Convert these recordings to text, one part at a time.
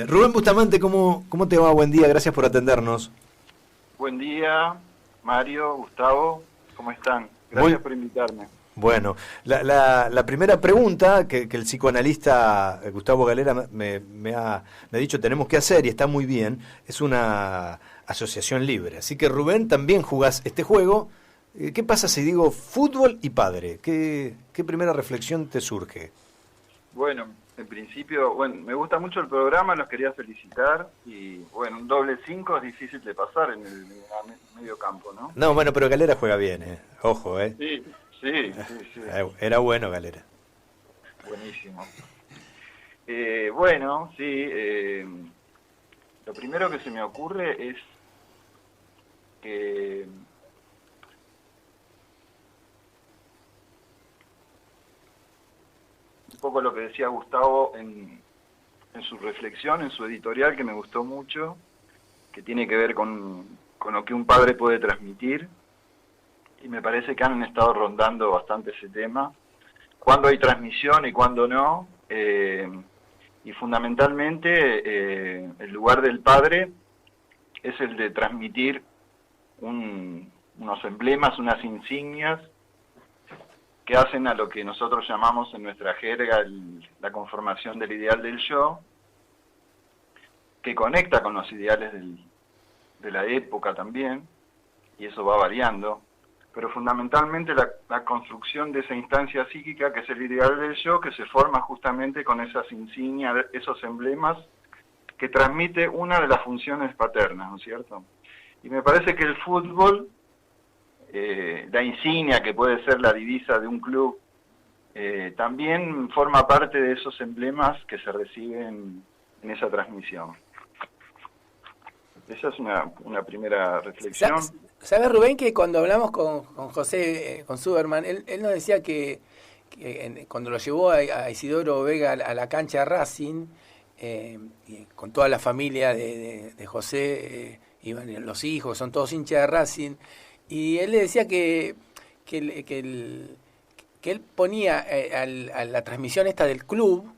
Rubén Bustamante, ¿cómo te va? Buen día, gracias por atendernos. Buen día, Mario, Gustavo, ¿cómo están? Gracias por invitarme. Bueno, la primera pregunta que el psicoanalista Gustavo Galera me ha dicho tenemos que hacer, y está muy bien, es una asociación libre. Así que Rubén, también jugás este juego. ¿Qué pasa si digo fútbol y padre? ¿Qué primera reflexión te surge? Bueno, en principio, me gusta mucho el programa, los quería felicitar y bueno, un doble 5 es difícil de pasar en el medio campo, ¿no? No, bueno, pero Galera juega bien, ojo, Sí, sí. Era bueno Galera. Buenísimo. Bueno, sí, lo primero que se me ocurre es que un poco lo que decía Gustavo en su reflexión, en su editorial, que me gustó mucho, que tiene que ver con lo que un padre puede transmitir, y me parece que han estado rondando bastante ese tema, cuándo hay transmisión y cuándo no, y fundamentalmente el lugar del padre es el de transmitir unos emblemas, unas insignias, que hacen a lo que nosotros llamamos en nuestra jerga la conformación del ideal del yo, que conecta con los ideales de la época también, y eso va variando, pero fundamentalmente la construcción de esa instancia psíquica que es el ideal del yo, que se forma justamente con esas insignias, esos emblemas, que transmite una de las funciones paternas, ¿no es cierto? Y me parece que el fútbol, la insignia que puede ser la divisa de un club, también forma parte de esos emblemas que se reciben en esa transmisión. Esa es una primera reflexión. ¿Sabes, Rubén, que cuando hablamos con José, con Suberman, él nos decía que cuando lo llevó a Isidoro Vega a la cancha de Racing, y con toda la familia de José, iban los hijos, son todos hinchas de Racing, y él le decía que él ponía a la transmisión esta del club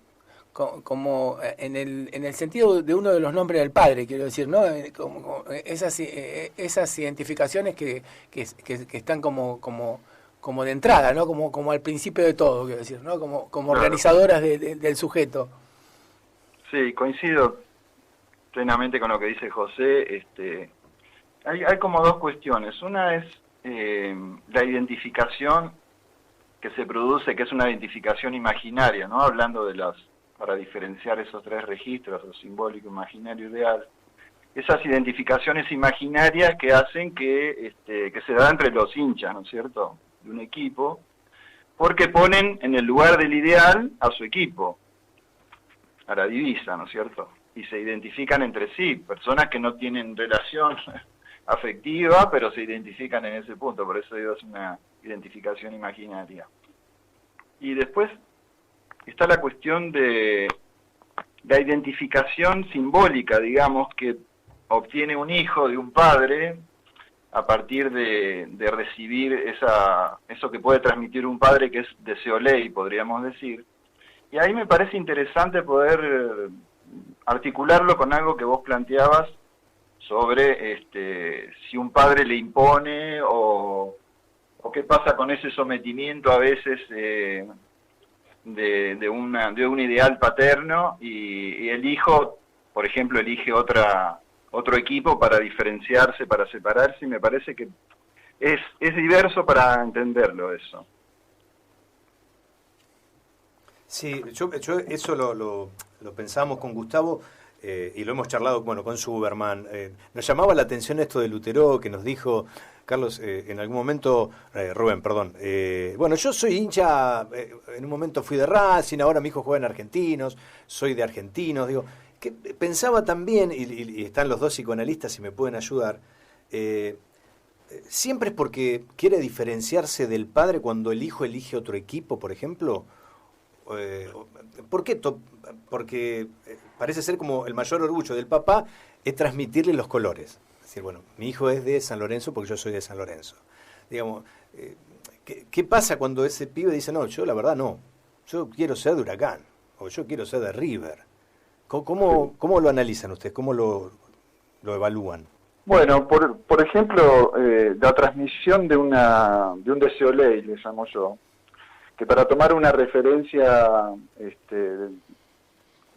como en el sentido de uno de los nombres del padre, quiero decir, ¿no? Como esas identificaciones que están como de entrada, ¿no? Como al principio de todo, quiero decir, ¿no? Como Claro. Organizadoras del sujeto. Sí, coincido plenamente con lo que dice José. Hay como dos cuestiones. Una es la identificación que se produce, que es una identificación imaginaria, ¿no? Hablando para diferenciar esos tres registros, lo simbólico, imaginario, ideal. Esas identificaciones imaginarias que hacen que se da entre los hinchas, ¿no es cierto?, de un equipo, porque ponen en el lugar del ideal a su equipo, a la divisa, ¿no es cierto? Y se identifican entre sí, personas que no tienen relación afectiva, pero se identifican en ese punto, por eso digo, es una identificación imaginaria. Y después está la cuestión de la identificación simbólica, digamos, que obtiene un hijo de un padre a partir de recibir eso que puede transmitir un padre, que es deseo ley, podríamos decir. Y ahí me parece interesante poder articularlo con algo que vos planteabas sobre si un padre le impone o qué pasa con ese sometimiento a veces de un ideal paterno y el hijo, por ejemplo, elige otro equipo para diferenciarse, para separarse, y me parece que es diverso para entenderlo eso. Sí, yo eso lo pensamos con Gustavo y lo hemos charlado con Suberman. Nos llamaba la atención esto de Lutero, que nos dijo, Carlos, en algún momento, Rubén, perdón, yo soy hincha, en un momento fui de Racing, ahora mi hijo juega en Argentinos, soy de Argentinos, digo, que pensaba también, y están los dos psicoanalistas y me pueden ayudar, siempre es porque quiere diferenciarse del padre cuando el hijo elige otro equipo, por ejemplo. ¿Por qué? Porque parece ser como el mayor orgullo del papá es transmitirle los colores. Es decir, bueno, mi hijo es de San Lorenzo porque yo soy de San Lorenzo. Digamos, ¿qué pasa cuando ese pibe dice, no, yo la verdad no, yo quiero ser de Huracán, o yo quiero ser de River? ¿Cómo lo analizan ustedes? ¿Cómo lo evalúan? Bueno, por ejemplo, la transmisión de un deseo ley, le llamo yo, que para tomar una referencia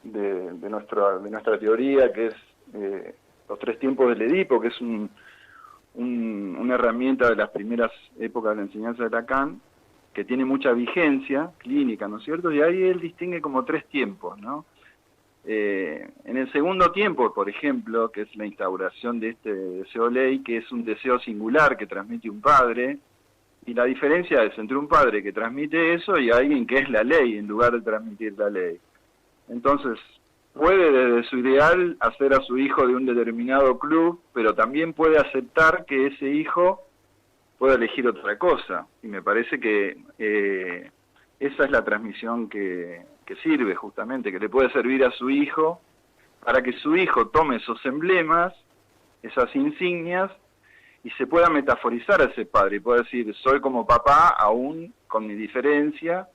de nuestra teoría, que es los 3 tiempos del Edipo, que es una herramienta de las primeras épocas de la enseñanza de Lacan, que tiene mucha vigencia clínica, ¿no es cierto? Y ahí él distingue como 3 tiempos, ¿no? En el segundo tiempo, por ejemplo, que es la instauración de este deseo ley, que es un deseo singular que transmite un padre, y la diferencia es entre un padre que transmite eso y alguien que es la ley en lugar de transmitir la ley. Entonces, puede desde su ideal hacer a su hijo de un determinado club, pero también puede aceptar que ese hijo pueda elegir otra cosa. Y me parece que esa es la transmisión que sirve justamente, que le puede servir a su hijo para que su hijo tome esos emblemas, esas insignias, y se pueda metaforizar a ese padre, y pueda decir, soy como papá, aún con mi diferencia,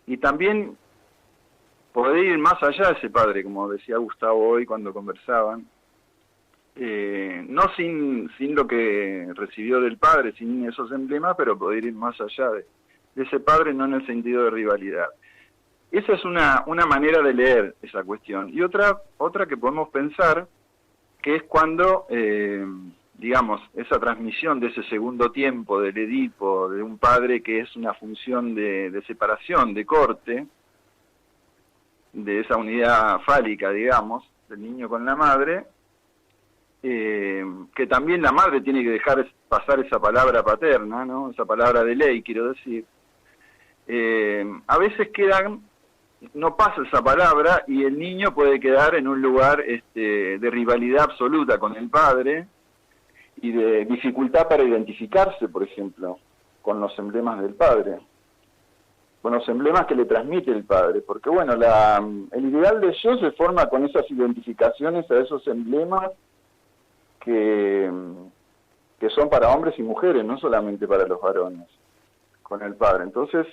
y también poder ir más allá de ese padre, como decía Gustavo hoy cuando conversaban, no sin lo que recibió del padre, sin esos emblemas, pero poder ir más allá de ese padre, no en el sentido de rivalidad. Esa es una manera de leer esa cuestión. Y otra que podemos pensar, que es cuando, digamos, esa transmisión de ese segundo tiempo del Edipo, de un padre que es una función de separación, de corte, de esa unidad fálica, digamos, del niño con la madre, que también la madre tiene que dejar pasar esa palabra paterna, ¿no? Esa palabra de ley, quiero decir. A veces no pasa esa palabra y el niño puede quedar en un lugar de rivalidad absoluta con el padre y de dificultad para identificarse, por ejemplo, con los emblemas del padre, con los emblemas que le transmite el padre, porque bueno, el ideal de yo se forma con esas identificaciones a esos emblemas que son para hombres y mujeres, no solamente para los varones, con el padre. Entonces,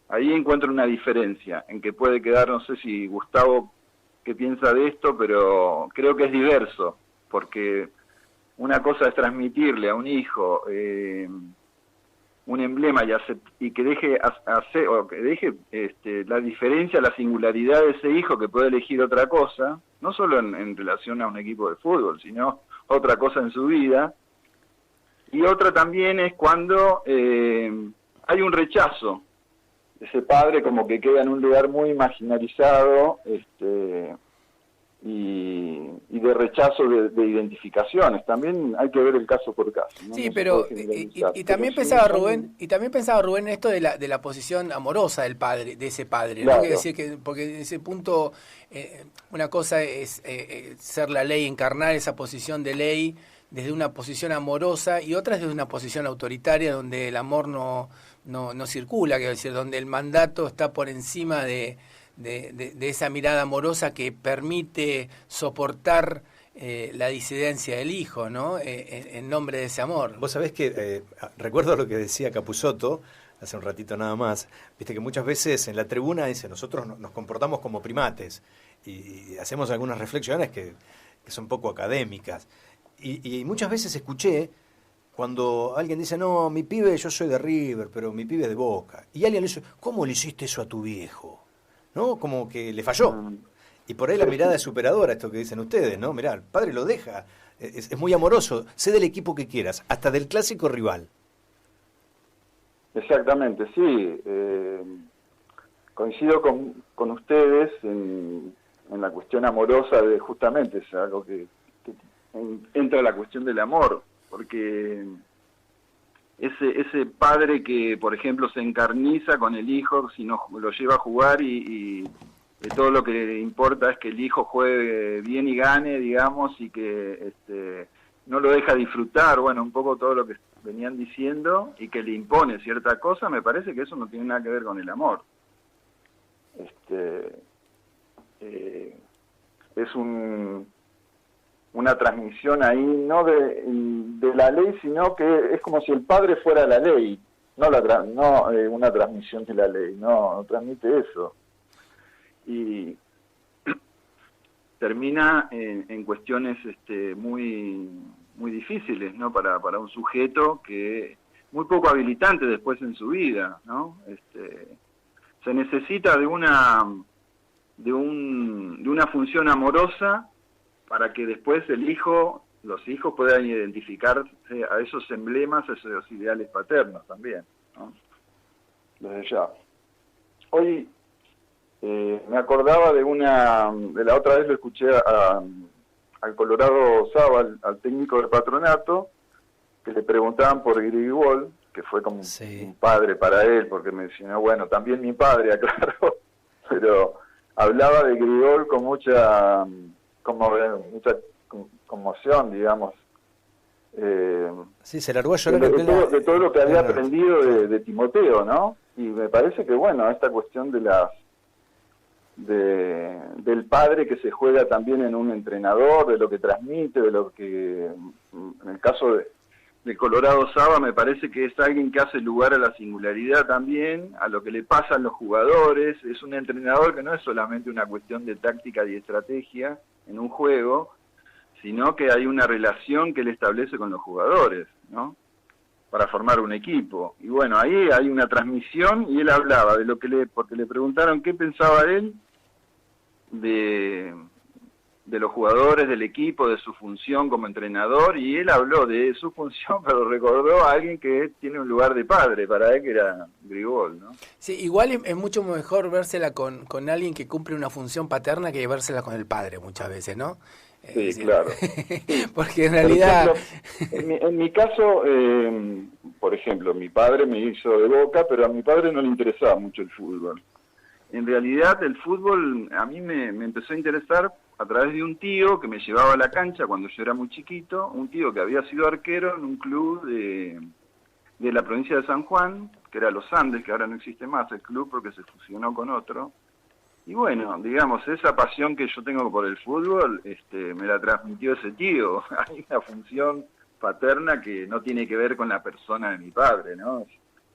ahí encuentro una diferencia, en que puede quedar, no sé si Gustavo qué piensa de esto, pero creo que es diverso, porque una cosa es transmitirle a un hijo un emblema y que deje la diferencia, la singularidad de ese hijo que puede elegir otra cosa, no solo en relación a un equipo de fútbol, sino otra cosa en su vida. Y otra también es cuando hay un rechazo. Ese padre como que queda en un lugar muy imaginarizado y de rechazo de identificaciones. También hay que ver el caso por caso, ¿no? Sí, no pero y también pensaba Rubén, en esto de la posición amorosa del padre, de ese padre, claro. ¿no? Que decir que porque en ese punto una cosa es ser la ley, encarnar esa posición de ley desde una posición amorosa y otra es desde una posición autoritaria donde el amor no circula, quiero decir, donde el mandato está por encima de esa mirada amorosa que permite soportar la disidencia del hijo, ¿no? En nombre de ese amor. Vos sabés que recuerdo lo que decía Capusotto hace un ratito nada más, viste que muchas veces en la tribuna dice nosotros nos comportamos como primates y hacemos algunas reflexiones que son poco académicas y muchas veces escuché cuando alguien dice, no, mi pibe, yo soy de River, pero mi pibe es de Boca. Y alguien le dice, ¿cómo le hiciste eso a tu viejo? ¿No? Como que le falló. Y por ahí la mirada es superadora, esto que dicen ustedes, ¿no? Mirá, el padre lo deja, es muy amoroso, sé del equipo que quieras, hasta del clásico rival. Exactamente, sí. Coincido con ustedes en la cuestión amorosa de justamente, es algo que entra la cuestión del amor, porque ese padre que, por ejemplo, se encarniza con el hijo, si no lo lleva a jugar y todo lo que le importa es que el hijo juegue bien y gane, digamos, y que no lo deja disfrutar, bueno, un poco todo lo que venían diciendo, y que le impone cierta cosa, me parece que eso no tiene nada que ver con el amor. Es una transmisión ahí, no de la ley, sino que es como si el padre fuera la ley, no una transmisión de la ley, no transmite eso. Y termina en cuestiones muy muy difíciles, ¿no? Para un sujeto que muy poco habilitante después en su vida, ¿no? Se necesita de una función amorosa para que después los hijos puedan identificarse a esos emblemas, a esos ideales paternos también, ¿no? Desde ya. Hoy me acordaba de la otra vez lo escuché al Colorado Saba, al técnico del Patronato, que le preguntaban por Grigol, que fue como un padre para él, porque me mencionó, bueno, también mi padre, aclaró, pero hablaba de Grigol con mucha conmoción, digamos. Sí, se largó a llorar de todo lo que había aprendido de Timoteo, ¿no? Y me parece que, bueno, esta cuestión del padre que se juega también en un entrenador, de lo que transmite, de lo que, en el caso de Colorado Saba, me parece que es alguien que hace lugar a la singularidad también, a lo que le pasa a los jugadores. Es un entrenador que no es solamente una cuestión de táctica y estrategia en un juego, sino que hay una relación que él establece con los jugadores, ¿no? Para formar un equipo. Y bueno, ahí hay una transmisión y él hablaba de porque le preguntaron qué pensaba él de los jugadores, del equipo, de su función como entrenador, y él habló de su función, pero recordó a alguien que tiene un lugar de padre, para él que era Grigol, ¿no? Sí, igual es mucho mejor vérsela con alguien que cumple una función paterna que vérsela con el padre muchas veces, ¿no? Sí, claro. Porque en realidad... En mi caso, por ejemplo, mi padre me hizo de Boca, pero a mi padre no le interesaba mucho el fútbol. En realidad el fútbol a mí me empezó a interesar a través de un tío que me llevaba a la cancha cuando yo era muy chiquito, un tío que había sido arquero en un club de la provincia de San Juan, que era Los Andes, que ahora no existe más el club porque se fusionó con otro. Y bueno, digamos, esa pasión que yo tengo por el fútbol, me la transmitió ese tío. Hay una función paterna que no tiene que ver con la persona de mi padre, ¿no?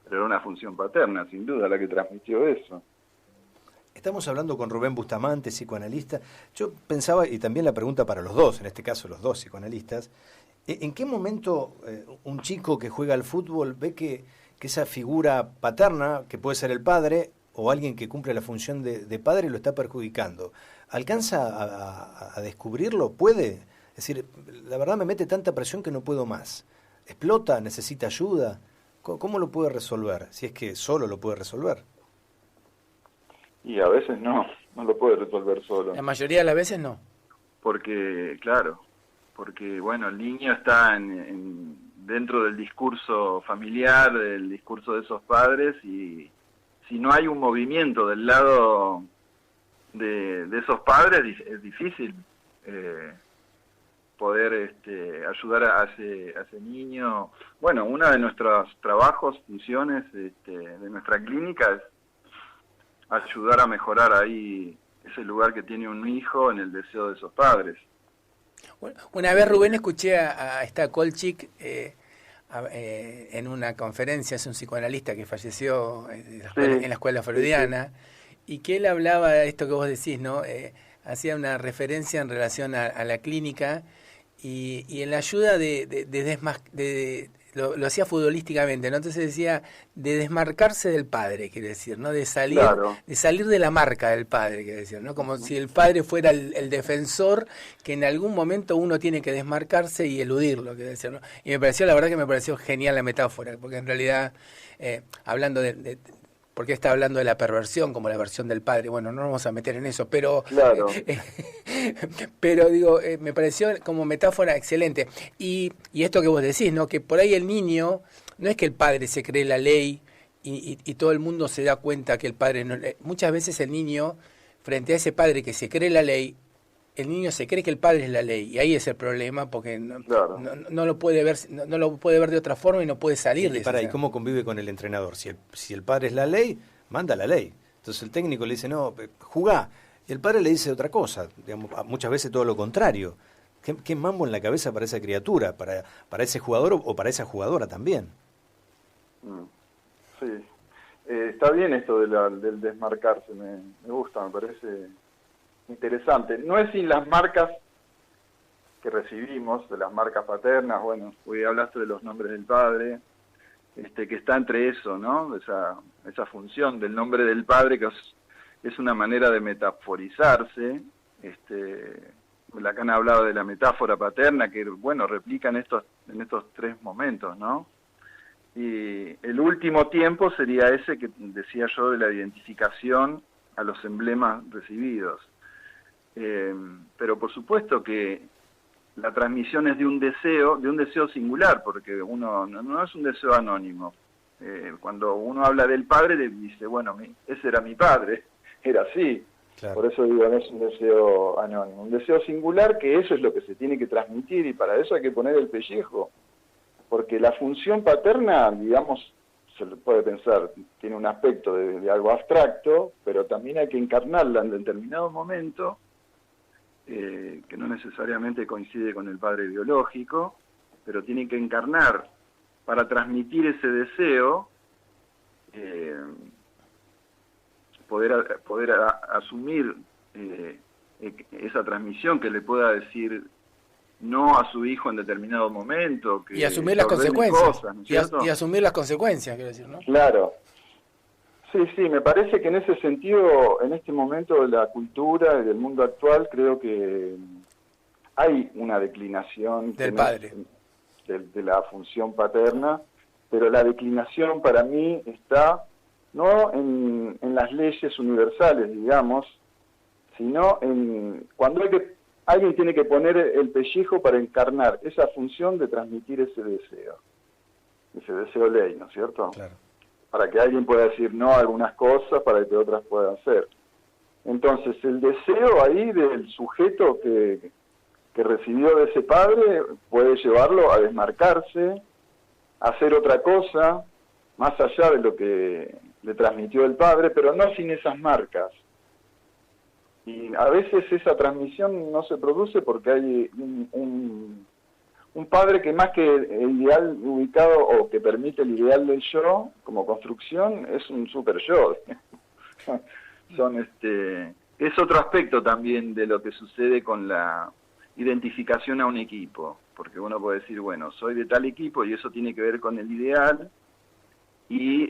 Pero era una función paterna, sin duda, la que transmitió eso. Estamos hablando con Rubén Bustamante, psicoanalista. Yo pensaba, y también la pregunta para los dos, en este caso los dos psicoanalistas, ¿en qué momento un chico que juega al fútbol ve que esa figura paterna, que puede ser el padre, o alguien que cumple la función de padre, lo está perjudicando? ¿Alcanza a descubrirlo? ¿Puede? Es decir, la verdad me mete tanta presión que no puedo más. ¿Explota? ¿Necesita ayuda? ¿Cómo lo puede resolver? Si es que solo lo puede resolver. Y a veces no lo puede resolver solo. La mayoría de las veces no. Porque, claro, bueno, el niño está dentro del discurso familiar, del discurso de esos padres, y si no hay un movimiento del lado de esos padres, es difícil poder ayudar a ese niño. Bueno, uno de nuestros trabajos, funciones de nuestra clínica es ayudar a mejorar ahí ese lugar que tiene un hijo en el deseo de esos padres. Bueno, una vez, Rubén, escuché a Kolchik en una conferencia, es un psicoanalista que falleció en la escuela freudiana, y que él hablaba de esto que vos decís, ¿no? Hacía una referencia en relación a la clínica y en la ayuda lo hacía futbolísticamente, ¿no? Entonces decía de desmarcarse del padre, quiere decir, ¿no? De salir de la marca del padre, quiere decir, ¿no? Como si el padre fuera el defensor que en algún momento uno tiene que desmarcarse y eludirlo, quiere decir, ¿no? Y la verdad que me pareció genial la metáfora, porque en realidad, hablando porque está hablando de la perversión como la versión del padre. Bueno, no nos vamos a meter en eso, pero claro. Pero digo, me pareció como metáfora excelente. Y esto que vos decís, ¿no? Que por ahí el niño, no es que el padre se cree la ley y todo el mundo se da cuenta que el padre no. Muchas veces el niño, frente a ese padre que se cree la ley, el niño se cree que el padre es la ley, y ahí es el problema, porque no lo puede ver, no lo puede ver de otra forma y no puede salir de eso. ¿Y cómo convive con el entrenador? Si el padre es la ley, manda la ley. Entonces el técnico le dice, no, jugá. Y el padre le dice otra cosa, digamos, muchas veces todo lo contrario. ¿Qué mambo en la cabeza para esa criatura, para ese jugador o para esa jugadora también? Sí. Está bien esto del desmarcarse, me gusta, me parece interesante. No es sin las marcas que recibimos, de las marcas paternas, bueno, hoy hablaste de los nombres del padre, que está entre eso, ¿no? Esa función del nombre del padre, que es una manera de metaforizarse. Lacan ha hablado de la metáfora paterna, que, bueno, replica en estos tres momentos, ¿no? Y el último tiempo sería ese que decía yo de la identificación a los emblemas recibidos. Pero por supuesto que la transmisión es de un deseo singular, porque uno no es un deseo anónimo. Cuando uno habla del padre, dice, bueno, ese era mi padre, era así. Claro. Por eso digo, no es un deseo anónimo, un deseo singular, que eso es lo que se tiene que transmitir, y para eso hay que poner el pellejo. Porque la función paterna, digamos, se le puede pensar, tiene un aspecto de algo abstracto, pero también hay que encarnarla en determinado momento, que no necesariamente coincide con el padre biológico, pero tiene que encarnar para transmitir ese deseo, poder asumir esa transmisión, que le pueda decir no a su hijo en determinado momento, que y asumir las consecuencias, cosas, ¿no es y asumir las consecuencias, quiero decir, ¿no? Claro. Sí, me parece que en ese sentido, en este momento de la cultura y del mundo actual, creo que hay una declinación del padre, de la función paterna, pero la declinación para mí está no en las leyes universales, digamos, sino en cuando alguien tiene que poner el pellejo para encarnar esa función de transmitir ese deseo ley, ¿no es cierto? Claro. Para que alguien pueda decir no a algunas cosas, para que otras puedan ser. Entonces, el deseo ahí del sujeto que recibió de ese padre puede llevarlo a desmarcarse, a hacer otra cosa, más allá de lo que le transmitió el padre, pero no sin esas marcas. Y a veces esa transmisión no se produce porque hay un padre que, más que el ideal ubicado o que permite el ideal del yo como construcción, es un super yo. Es otro aspecto también de lo que sucede con la identificación a un equipo, porque uno puede decir, bueno, soy de tal equipo y eso tiene que ver con el ideal y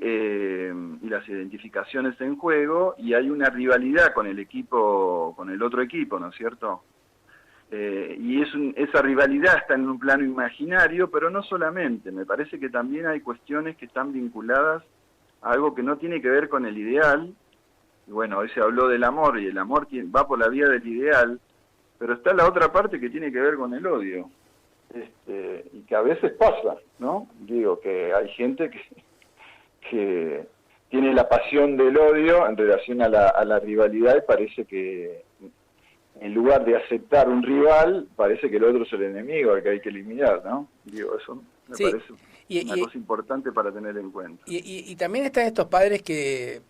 las identificaciones en juego, y hay una rivalidad con el equipo, con el otro equipo, ¿no es cierto? Y esa rivalidad está en un plano imaginario, pero no solamente. Me parece que también hay cuestiones que están vinculadas a algo que no tiene que ver con el ideal. Y bueno, hoy se habló del amor, y el amor va por la vía del ideal, pero está la otra parte que tiene que ver con el odio. Y que a veces pasa, ¿no? Digo, que hay gente que tiene la pasión del odio en relación a la rivalidad, y parece que en lugar de aceptar un rival, parece que el otro es el enemigo al que hay que eliminar, ¿no? Digo, eso me parece una cosa importante para tener en cuenta. Y también están estos padres que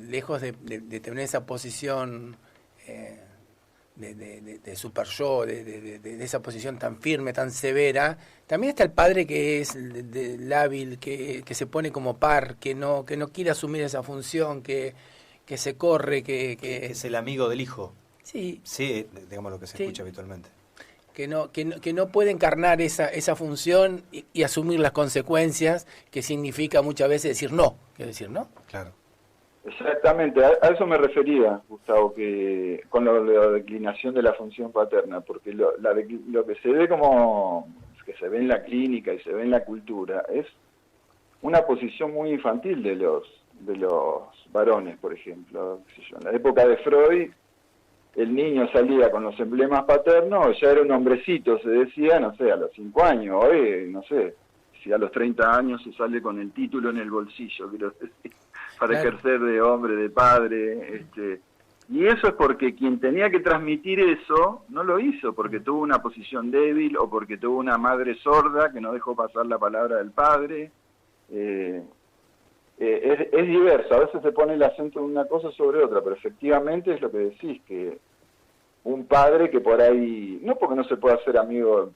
lejos de tener esa posición de super yo, de esa posición tan firme, tan severa, también está el padre que es lábil, que se pone como par, que no quiere asumir esa función, que se corre, que es el amigo del hijo. Sí, digamos lo que se escucha habitualmente. Que no puede encarnar esa función y asumir las consecuencias, que significa muchas veces decir no. Claro. Exactamente, a eso me refería, Gustavo, que con la declinación de la función paterna, porque lo que se ve que se ve en la clínica y se ve en la cultura es una posición muy infantil de los varones, por ejemplo. En la época de Freud, el niño salía con los emblemas paternos, ya era un hombrecito, se decía, no sé, a los 5 años, hoy, no sé, si a los 30 años se sale con el título en el bolsillo, quiero decir, para ejercer de hombre, de padre, y eso es porque quien tenía que transmitir eso no lo hizo, porque tuvo una posición débil o porque tuvo una madre sorda que no dejó pasar la palabra del padre. Es diverso, a veces se pone el acento en una cosa sobre otra, pero efectivamente es lo que decís, que un padre que por ahí, no porque no se pueda hacer amigo,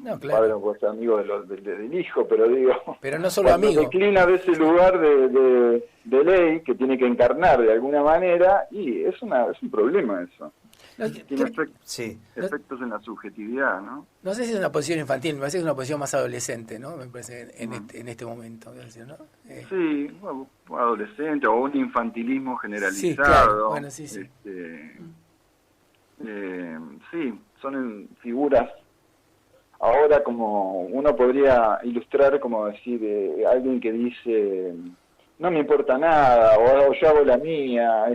no, claro. Un padre no puede ser amigo del hijo, pero digo, pero no solo amigo, declina de ese lugar de ley que tiene que encarnar de alguna manera, y es un problema eso. tiene Sí. efectos en la subjetividad, ¿no? No sé si es una posición infantil, me parece que es una posición más adolescente, ¿no? Me parece en este momento, ¿no? Sí, bueno, adolescente o un infantilismo generalizado. Sí, claro. Bueno, sí. Sí, son figuras. Ahora, como uno podría ilustrar, como decir, alguien que dice, no me importa nada, o yo hago la mía, a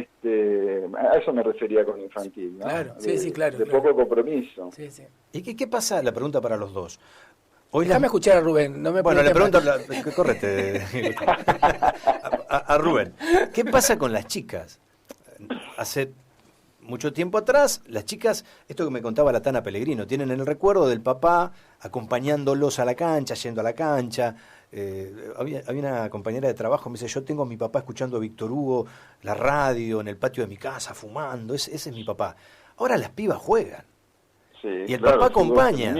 eso me refería con infantil, ¿no? Claro, sí, claro. De poco compromiso. Sí. ¿Y qué pasa? La pregunta para los dos. Déjame escuchar a Rubén, no me Bueno, le pregunto, correte, a Rubén. ¿Qué pasa con las chicas? Hace mucho tiempo atrás, las chicas, esto que me contaba la Tana Pellegrino, tienen el recuerdo del papá acompañándolos a la cancha, yendo a la cancha. Había una compañera de trabajo, me dice, yo tengo a mi papá escuchando a Víctor Hugo, la radio, en el patio de mi casa, fumando, ese es mi papá. Ahora las pibas juegan. Sí, y el papá acompaña.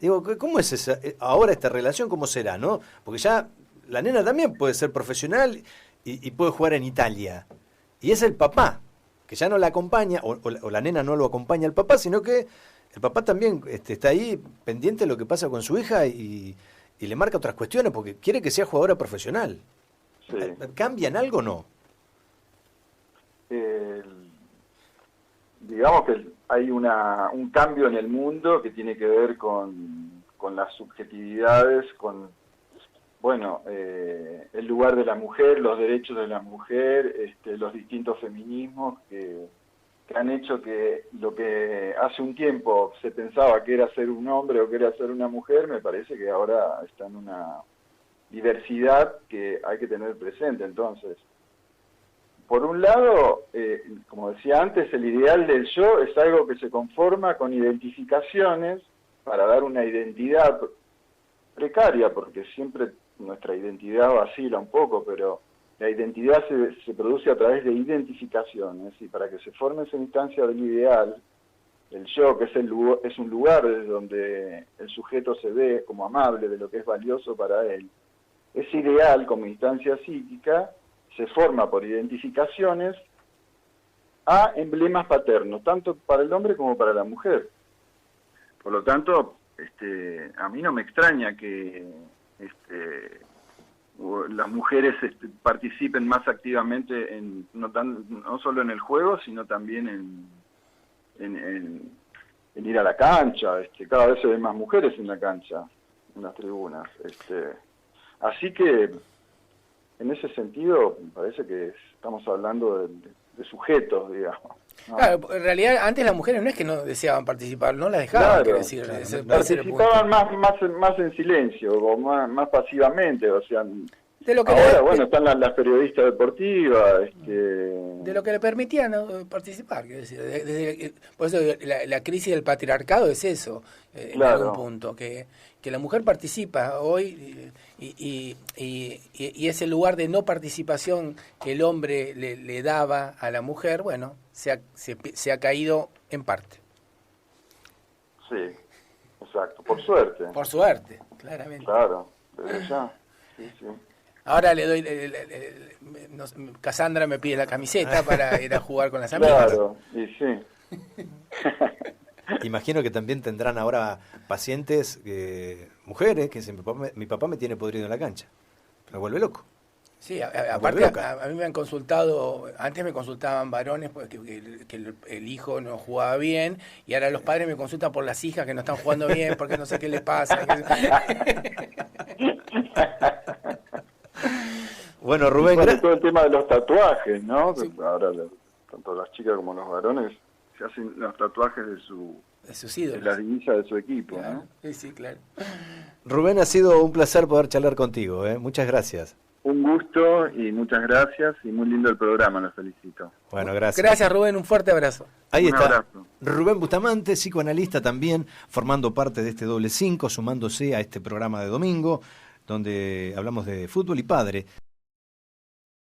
Digo, ¿cómo es esa, ahora esta relación? ¿Cómo será, no? Porque ya la nena también puede ser profesional y puede jugar en Italia. Y es el papá, que ya no la acompaña, o la nena no lo acompaña al papá, sino que el papá también está ahí pendiente de lo que pasa con su hija y le marca otras cuestiones porque quiere que sea jugadora profesional. Sí. ¿Cambian algo o no? Digamos que hay un cambio en el mundo que tiene que ver con las subjetividades, con el lugar de la mujer, los derechos de la mujer, los distintos feminismos que han hecho que lo que hace un tiempo se pensaba que era ser un hombre o que era ser una mujer, me parece que ahora está en una diversidad que hay que tener presente. Entonces, por un lado, como decía antes, el ideal del yo es algo que se conforma con identificaciones para dar una identidad precaria, porque siempre nuestra identidad vacila un poco, pero la identidad se produce a través de identificaciones, y para que se forme esa instancia del ideal, el yo, que es un lugar desde donde el sujeto se ve como amable, de lo que es valioso para él, ese ideal como instancia psíquica se forma por identificaciones a emblemas paternos, tanto para el hombre como para la mujer. Por lo tanto, a mí no me extraña que las mujeres participen más activamente no solo en el juego, sino también en ir a la cancha. Cada vez se ven más mujeres en la cancha, en las tribunas. Así que, en ese sentido, me parece que estamos hablando de sujetos, digamos, ¿no? Claro, en realidad antes las mujeres no es que no deseaban participar, no las dejaban, claro, decir, participaban más en silencio, o más pasivamente, o sea, de lo que ahora, están las periodistas deportivas, de lo que le permitían, ¿no?, participar, quiero decir, por eso la crisis del patriarcado es eso, en algún punto, que la mujer participa hoy y ese lugar de no participación que el hombre le daba a la mujer, bueno, se ha caído en parte. Sí, exacto, por suerte. Por suerte, claramente. Claro, desde ya, sí. Ahora le doy, Cassandra me pide la camiseta para ir a jugar con las amigas. Claro, y sí. Imagino que también tendrán ahora pacientes, mujeres, que dicen, mi papá me tiene podrido en la cancha. Me vuelve loco. Sí, aparte a mí me han consultado, antes me consultaban varones porque el hijo no jugaba bien, y ahora los padres me consultan por las hijas que no están jugando bien, porque no sé qué les pasa. Bueno, Rubén, todo el tema de los tatuajes, ¿no? Sí. Ahora tanto las chicas como los varones se hacen los tatuajes de sus ídolos, de la divisa de su equipo, claro, ¿no? Sí, claro. Rubén, ha sido un placer poder charlar contigo, ¿eh? Muchas gracias. Un gusto y muchas gracias, y muy lindo el programa, los felicito. Bueno, gracias. Gracias, Rubén, un fuerte abrazo. Ahí está abrazo. Rubén Bustamante, psicoanalista también, formando parte de este doble 5, sumándose a este programa de domingo, donde hablamos de fútbol y padre.